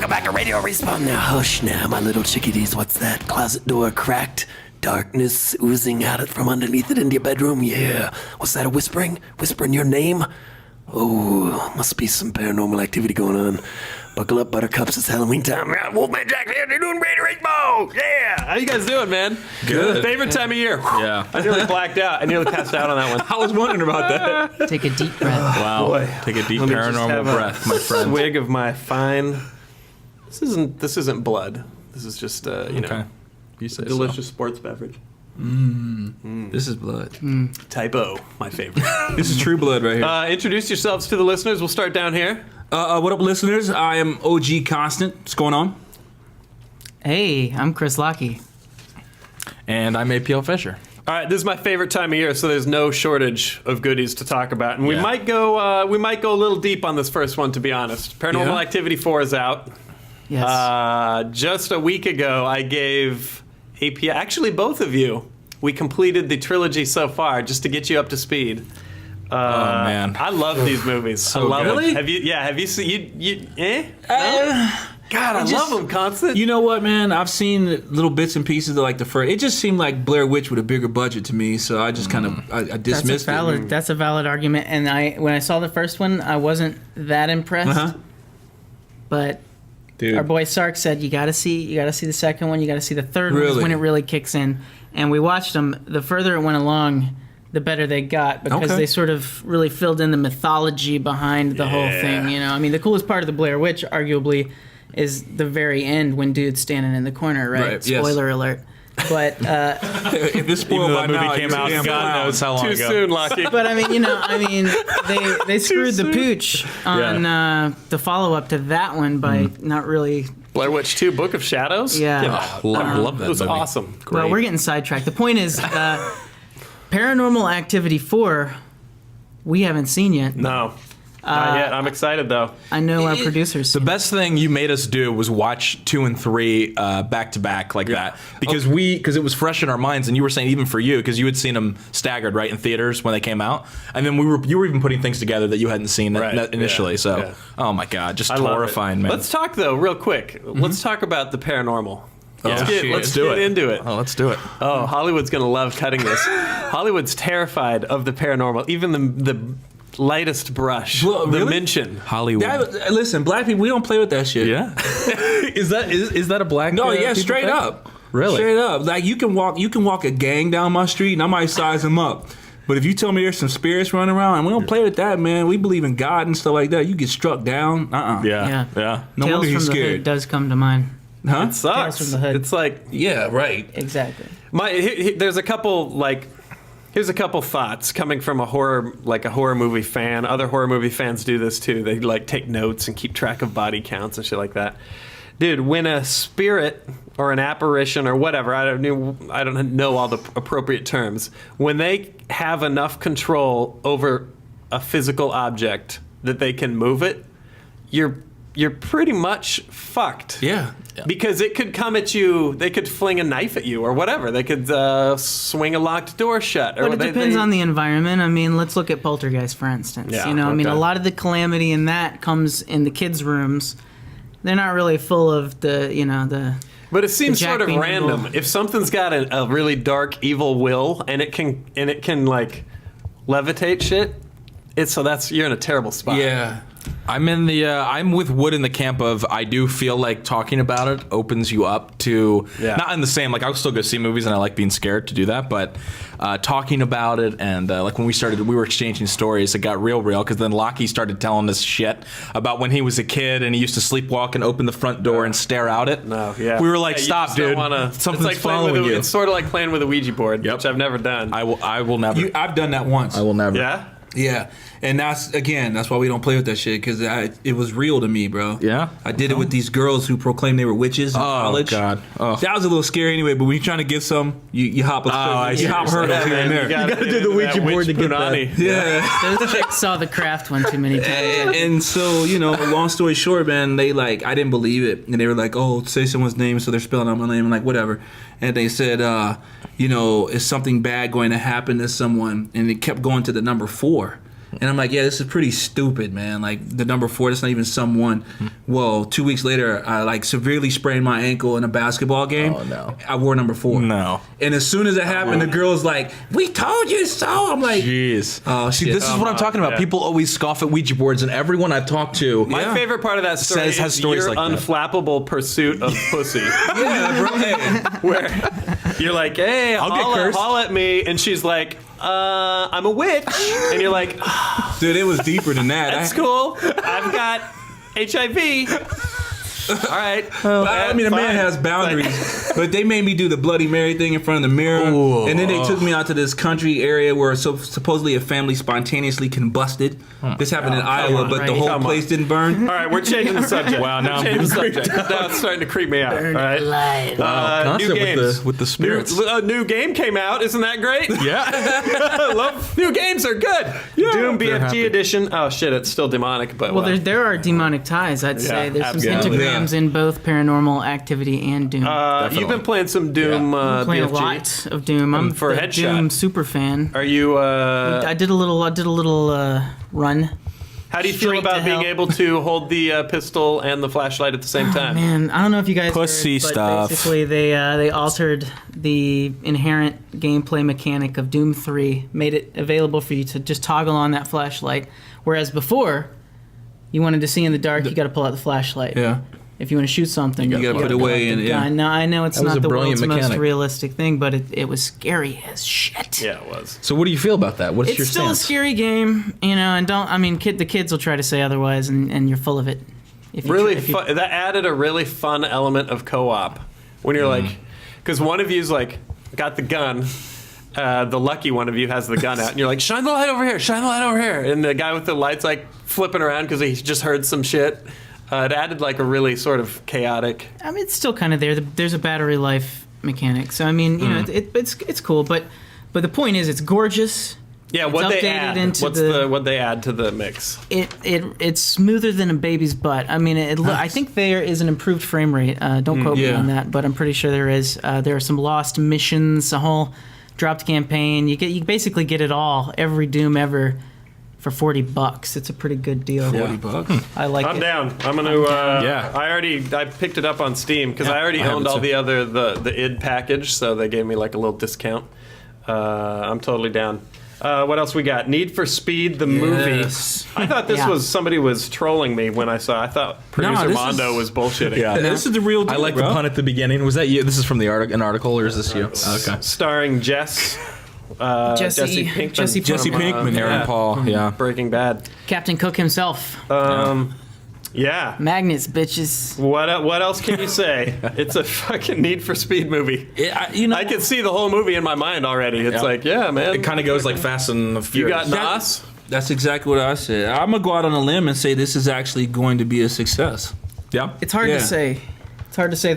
welcome back to Radio Respawn. Now, hush now, my little chickadees. What's that? Closet door cracked? Darkness oozing out from underneath it into your bedroom? Yeah. What's that, a whispering? Whispering your name? Oh, must be some paranormal activity going on. Buckle up, buttercups, it's Halloween time. Wolfman Jack here, they're doing Radio Respawn. Yeah. How you guys doing, man? Good. Favorite time of year? Yeah. I nearly blacked out. I nearly passed out on that one. I was wondering about that. Take a deep breath. Wow. Boy. Take a deep Let me just paranormal have breath, my friend. Swig of my fine. This isn't blood. This is just Okay. You say delicious sports beverage. This is blood. Typo, my favorite. This is true blood right here. Introduce yourselves to the listeners. We'll start down here. What up, listeners? I am OG Constant. What's going on? Hey, I'm Chris Lockey. And I'm APL Fisher. All right, this is my favorite time of year, so there's no shortage of goodies to talk about, and we Yeah. might go a little deep on this first one, to be honest. Paranormal Yeah? Activity 4 is out. Yes. Just a week ago, I gave API, actually both of you, we completed the trilogy so far, just to get you up to speed. Man. I love these movies. So I love good. them. Have you seen? No? God, I love them, Constant. You know what, man? I've seen little bits and pieces of like the first. It just seemed like Blair Witch with a bigger budget to me, so I just kind of I dismissed it. That's a valid argument. And when I saw the first one, I wasn't that impressed. Uh-huh. But Dude. our boy Sark said you got to see the second one, you got to see the third one is Really? when it really kicks in. And we watched them. The further it went along, the better they got, because Okay. they sort of really filled in the mythology behind the whole thing. You know, I mean, the coolest part of the Blair Witch, arguably, is the very end when dude's standing in the corner, right? Right, yes. Spoiler alert. But if this spoiled by now, came out, you're God damn knows loud. how long ago. Too soon, Lucky. But they screwed the pooch on the follow up to that one by not really. Blair Witch 2: Book of Shadows. Yeah. Love that It was movie. awesome. Well, we're getting sidetracked. The point is, Paranormal Activity 4, we haven't seen yet. No, not yet. I'm excited though. I know our producers. The best thing you made us do was watch 2 and 3 back to back like that because it was fresh in our minds, and you were saying even for you because you had seen them staggered right in theaters when they came out, and then you were even putting things together that you hadn't seen initially. Yeah. So Yeah. oh my god, just I love horrifying, it. man. Let's talk though, real quick. Let's talk about the paranormal. Let's Let's get into it. Oh, let's do it. Oh, Hollywood's gonna love cutting this. Hollywood's terrified of the paranormal, even the lightest brush, Well, the really? mention. Hollywood. Listen, black people, we don't play with that shit. Yeah. is that a black? No, yeah, people straight thing? up. Really? Straight up. Like you can walk a gang down my street and I might size them up. But if you tell me there's some spirits running around, and we don't play with that, man. We believe in God and stuff like that. You get struck down. Yeah. No Tales wonder from he's the scared. Hood does come to mind. Huh? It sucks. Tales from the Hood. It's like Yeah, right. Exactly. there's a couple here's a couple thoughts coming from a horror movie fan. Other horror movie fans do this too. They take notes and keep track of body counts and shit like that. Dude, when a spirit or an apparition or whatever, I don't know all the appropriate terms, when they have enough control over a physical object that they can move it, you're pretty much fucked. Yeah. Because it could come at you, they could fling a knife at you or whatever. They could swing a locked door shut. But it depends on the environment. I mean, let's look at Poltergeist, for instance. Yeah, I mean, okay. a lot of the calamity in that comes in the kids' rooms. They're not really full of the. But it seems Jack sort of being random. involved. If something's got a really dark, evil will and it can levitate shit, you're in a terrible spot. Yeah. I'm with Wood in the camp of I do feel like talking about it opens you up to not in the same I'll still go see movies and I like being scared to do that, but talking about it and when we were exchanging stories, it got real because then Lockie started telling us shit about when he was a kid and he used to sleepwalk and open the front door and stare out it. No, yeah. We were like, Yeah, you stop, just don't dude. Something's it's like following you. It's sort of like playing with a Ouija board, Yep. which I've never done. I will never. I've done that once. I will never. Yeah? Yeah, and that's why we don't play with that shit, because it was real to me, bro. Yeah? I did it with these girls who proclaimed they were witches in college. God. Oh. That was a little scary anyway, but when you're trying to get some, you hop you hop hurdles here and there. You gotta do the Ouija board to get that. Yeah. Those chicks saw the Craft one too many times. And so, long story short, man, they I didn't believe it. And they were like, oh, say someone's name, so they're spelling out my name. I'm like, whatever. And they said, is something bad going to happen to someone? And it kept going to the number 4. And I'm like, yeah, this is pretty stupid, man. Like the number 4, that's not even someone. Well, 2 weeks later, I like severely sprained my ankle in a basketball game. Oh, no. I wore number 4. No. And as soon as it happened, the girl's like, "We told you so." I'm like, Jeez. oh, See, shit. this is what I'm talking about. Yeah. People always scoff at Ouija boards, and everyone I've talked to. My favorite part of that story Has is stories your like that. unflappable pursuit of pussy. Yeah, bro. Hey. Where you're like, hey, I'll get cursed. haul at me. And she's like, I'm a witch. And you're like, Dude, it was deeper than that. that's cool. I've got HIV. All right. I mean, a man Fine. has boundaries, but they made me do the Bloody Mary thing in front of the mirror, and then they took me out to this country area where supposedly a family spontaneously combusted. This happened in Iowa, but the right. whole Come on. place didn't burn. All right, we're changing the subject. Wow, now I'm Changing the getting subject. Now it's starting to creep me out. All right. Alive. New Constant games. with the spirits. A new game came out. Isn't that great? Yeah. I love new games are good. Doom they're BFG happy. edition. Oh shit, it's still demonic, but Well, there are demonic ties, I'd say. There's some absolutely. pentagrams in both Paranormal Activity and Doom. you've been playing some Doom Playing BFG. a lot of Doom. I'm for the Headshot. Doom super fan. Are you? I did a little run. How do you feel Straight about to being hell. able to hold the pistol and the flashlight at the same time? Man, I don't know if you guys Pussy heard, but stuff. basically they altered the inherent gameplay mechanic of Doom 3, made it available for you to just toggle on that flashlight. Whereas before, you wanted to see in the dark, you got to pull out the flashlight. Yeah. If you want to shoot something, You gotta put it pull away out the and- yeah. gun. Now I know it's That was not a the brilliant world's most mechanic. realistic thing, but it was scary as shit. Yeah, it was. So what do you feel about that? What's It's your still stance? a scary game, and the kids will try to say otherwise, and you're full of it. If you Really try- if you- fun. That added a really fun element of co-op when you're like, because one of you's like got the gun. The lucky one of you has the gun out, and you're like, shine the light over here, shine the light over here. And the guy with the light's like flipping around because he just heard some shit. It added like a really sort of chaotic. I mean, it's still kind of there. There's a battery life mechanic, so I mean, you know, it's cool. But the point is, it's gorgeous. Yeah, It's what they updated add. into What's what they add to the mix? It's smoother than a baby's butt. I mean, I think there is an improved frame rate. Don't quote me yeah. on that, but I'm pretty sure there is. There are some lost missions, a whole dropped campaign. You basically get it all, every Doom ever, for $40. It's a pretty good deal. $40. I like I'm it. down. I'm gonna. Yeah. I picked it up on Steam because I already I have owned it all too. the other the id package, so they gave me like a little discount. I'm totally down. What else we got? Need for Speed the movie. Yes. I thought this Yeah. was somebody was trolling me when I saw. I thought producer this Mondo is- was bullshitting. Yeah. This is the real deal, I like bro. the pun at the beginning. Was that you? This is from the an article, or is this you? Okay. Starring Jesse Jesse Pinkman. Jesse Jesse from, Pinkman, Aaron yeah, Paul. Yeah. Breaking Bad. Captain Cook himself. Yeah. Magnets, bitches. What else can you say? It's a fucking Need for Speed movie. I can see the whole movie in my mind already. It's Yeah. like, yeah, man. It kind of goes like Fast and the You Furious. got Nas? That's exactly what I said. I'm gonna go out on a limb and say this is actually going to be a success. Yeah. It's hard Yeah. to say. It's hard to say.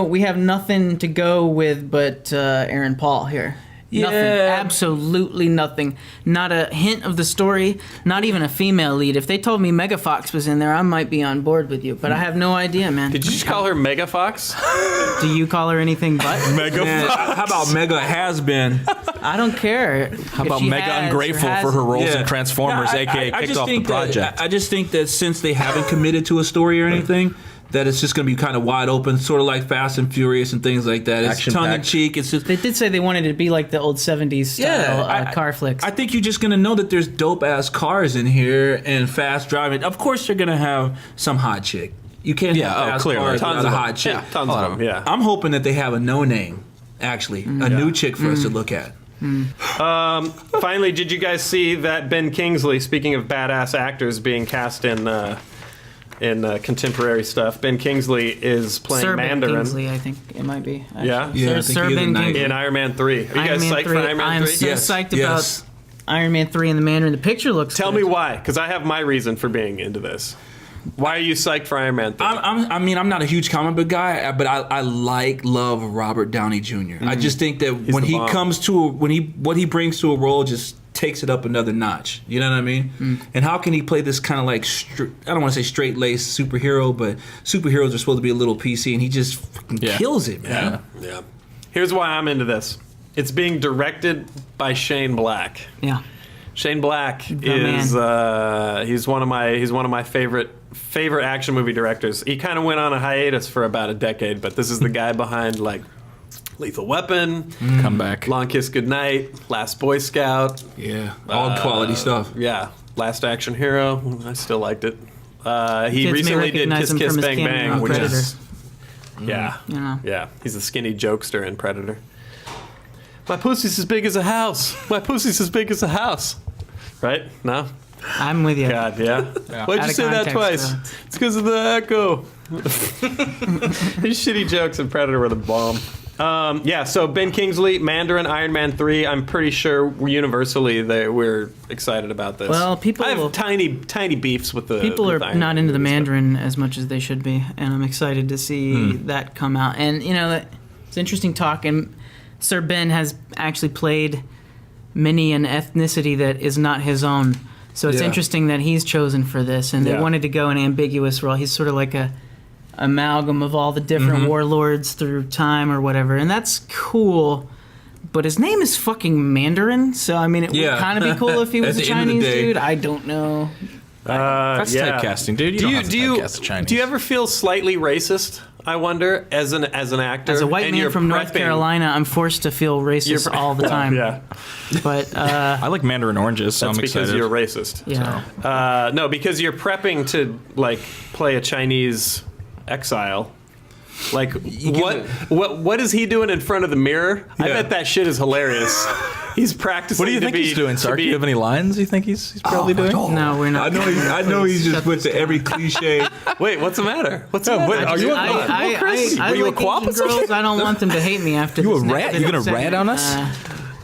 We have nothing to go with but Aaron Paul here. Nothing. Yeah. Absolutely nothing. Not a hint of the story. Not even a female lead. If they told me Mega Fox was in there, I might be on board with you. But I have no idea, man. Did you just call her Mega Fox? Do you call her anything but? Mega. Man, how about Mega has been? I don't care. How about Mega ungrateful for her roles in Transformers, No, aka kicked just off the think that- project? I just think that since they haven't committed to a story or anything, that it's just going to be kind of wide open, sort of like Fast and Furious and things like that. It's Action-packed. tongue in cheek. It's just They did say they wanted it to be like the old 70s style car flicks. I think you're just gonna know that there's dope ass cars in here and fast driving. Of course, you're gonna have some hot chick. You can't Yeah, have oh, fast clearly. cars Tons without of a them. hot chick. Yeah, tons A lot of of them. Yeah. I'm hoping that they have a no name, actually, a new chick for us to look at. Finally, did you guys see that Ben Kingsley, speaking of badass actors being cast in contemporary stuff, Ben Kingsley is playing Sir Ben Mandarin Kingsley, I think it might be. actually. Yeah? Yeah, I Sir, think Sir he is Ben a knight. Kingsley. in Iron Man 3. Are you guys Iron Man psyched 3. for Iron Man I'm 3? so Yes, psyched yes. about Iron Man 3 and the Mandarin. The picture looks Tell good. me why, because I have my reason for being into this. Why are you psyched for Iron Man 3? I'm not a huge comic book guy, but I love Robert Downey Jr. I just think that when the he bomb. comes to what he brings to a role just takes it up another notch. You know what I mean? And how can he play this kind of like I don't want to say straight laced superhero, but superheroes are supposed to be a little PC, and he just fucking kills it, man. Yeah. Here's why I'm into this. It's being directed by Shane Black. Yeah. Shane Black man. is he's one of my favorite action movie directors. He kind of went on a hiatus for about a decade, but this is the guy behind like Lethal Weapon, Come back. Long Kiss Goodnight, Last Boy Scout, Yeah, all quality stuff. yeah, Last Action Hero. I still liked it. He Kids may recently did recognize Kiss him Kiss from his Bang cameo Bang, in which Predator. is yeah, know. yeah. He's a skinny jokester in Predator. My pussy's as big as a house. My pussy's as big as a house. Right? No? I'm with you. God, yeah. Why'd Out you of say that context, twice? though. It's because of the echo. These shitty jokes in Predator were the bomb. Yeah, so Ben Kingsley, Mandarin, Iron Man 3. I'm pretty sure universally we're excited about this. Well, people- I have tiny beefs with the People with are Iron not Man into the movies, but- Mandarin as much as they should be, and I'm excited to see that come out. And it's interesting talk. And Sir Ben has actually played many an ethnicity that is not his own. So it's Yeah. interesting that he's chosen for this, and they Yeah. wanted to go an ambiguous role. He's sort of like a amalgam of all the different warlords through time or whatever, and that's cool. But his name is fucking Mandarin, so I mean, it Yeah. would kind of be cool if he At was a the end of the Chinese day. dude. I don't know. That's yeah. typecasting, dude. You don't have to typecast the Chinese. Do you ever feel slightly racist? I wonder, as an actor, As a white and man you're from North prepping- Carolina, I'm forced to feel racist all the time. Yeah, But I like Mandarin oranges, so that's I'm because excited. you're racist. yeah, No, because you're prepping to like play a Chinese exile. Like what is he doing in front of the mirror? I Yeah. bet that shit is hilarious. He's practicing. What do you to think be, he's doing, to Sark? Do be- you have any lines you think he's probably doing? no, we're not. I know he's just went to every cliche. Wait, what's the matter? What's the matter? what- are you a- I Were you a like quap Asian or something? girls. I don't want them to hate me after You this a next rat? bit You gonna of rat segment. on us?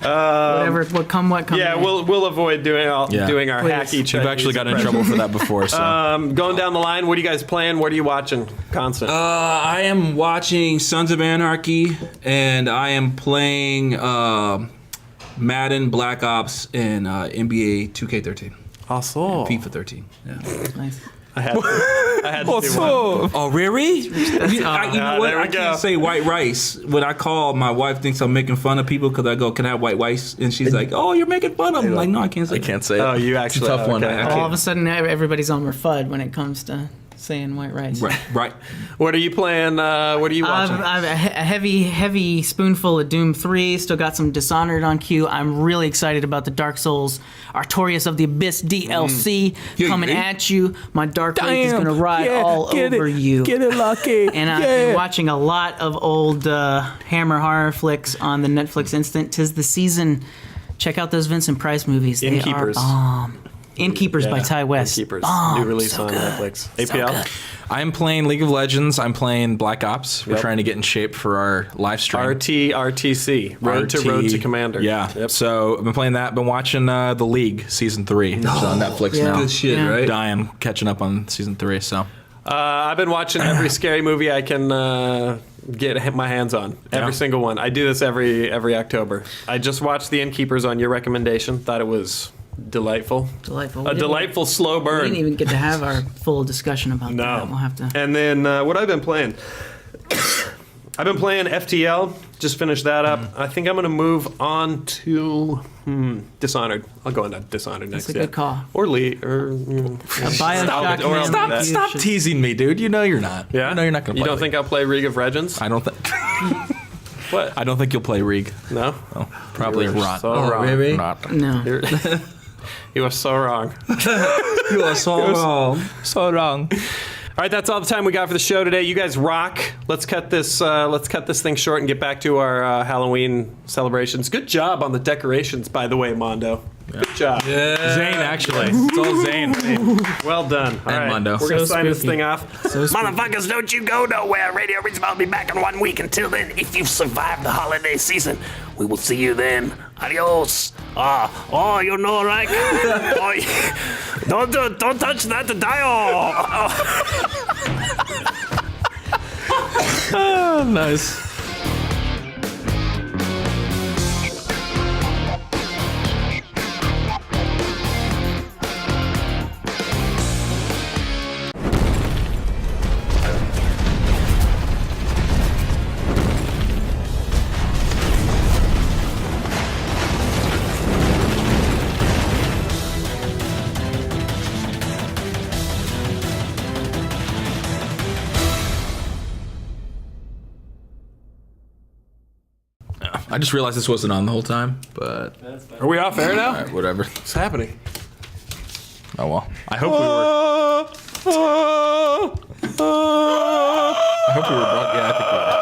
Whatever, what come Yeah, may. we'll avoid doing our Yeah. hacky We've Chinese actually gotten in impressions. trouble for that before. So Going down the line, what are you guys playing? What are you watching? Constant. I am watching Sons of Anarchy, and I am playing Madden, Black Ops, and NBA 2K13. Awesome. FIFA 13. Yeah. Nice. I had to do one. Oh, really? You know what? there we I go. can't say white rice. When I call, my wife thinks I'm making fun of people because I go, "Can I have white rice?" And she's like, "Oh, you're making fun of them." I'm like, "No, I can't say." I can't say it. Oh, you It's actually a tough one. okay. All of a sudden, everybody's on their FUD when it comes to saying white rice. Right. What are you playing? What are you watching? I've a heavy spoonful of Doom 3. Still got some Dishonored on queue. I'm really excited about the Dark Souls Artorias of the Abyss DLC coming at you. My Dark Wraith is going to ride all over you. Get it, Lucky. And I've been watching a lot of old Hammer horror flicks on the Netflix Instant. 'Tis the season. Check out those Vincent Price movies. Innkeepers. They are bomb. Innkeepers by Ty West. Innkeepers. Bomb. New release So on good. Netflix. So APL. good. I'm playing League of Legends. I'm playing Black Ops. We're Yep. trying to get in shape for our live stream. RTC. Road to Commander. Yeah. Yep. So I've been playing that. Been watching The League season 3, which is on Netflix Yeah. now. Good shit, Yeah. right? Dying, catching up on season 3. So I've been watching every scary movie I can get my hands on. Every single one. I do this every October. I just watched The Innkeepers on your recommendation. Thought it was delightful. Delightful. A delightful slow We burn. didn't even get to have our full discussion about that. We'll have to. And then what I've been playing. I've been playing FTL. Just finished that up. I think I'm going to move on to Dishonored. I'll go into Dishonored next. That's a good call. Or Lee. Or Bioshock or man, stop- you stop should- teasing me, dude. You know you're not. Yeah. You know you're not going to. You don't think I'll play League of Legends? I don't think. What? I don't think you'll play Rig. No. Oh, probably You're not. so wrong. really? Not. No. You are so wrong. You are so wrong. So wrong. All right, that's all the time we got for the show today. You guys rock. Let's cut this thing short and get back to our Halloween celebrations. Good job on the decorations, by the way, Mondo. Good job. Zane, actually. It's all Zane. Well done. All And right, Mondo. we're gonna So sign this spooky. thing off. So spooky. Motherfuckers, don't you go nowhere. Radio Reachable will be back in 1 week. Until then, if you've survived the holiday season, we will see you then. Adios. You know, like, don't touch that dial. Oh, nice. I just realized this wasn't on the whole time, but Are we off air now? all right, whatever. What's happening? Oh well. I hope we were. I hope we were. Yeah, I think we were.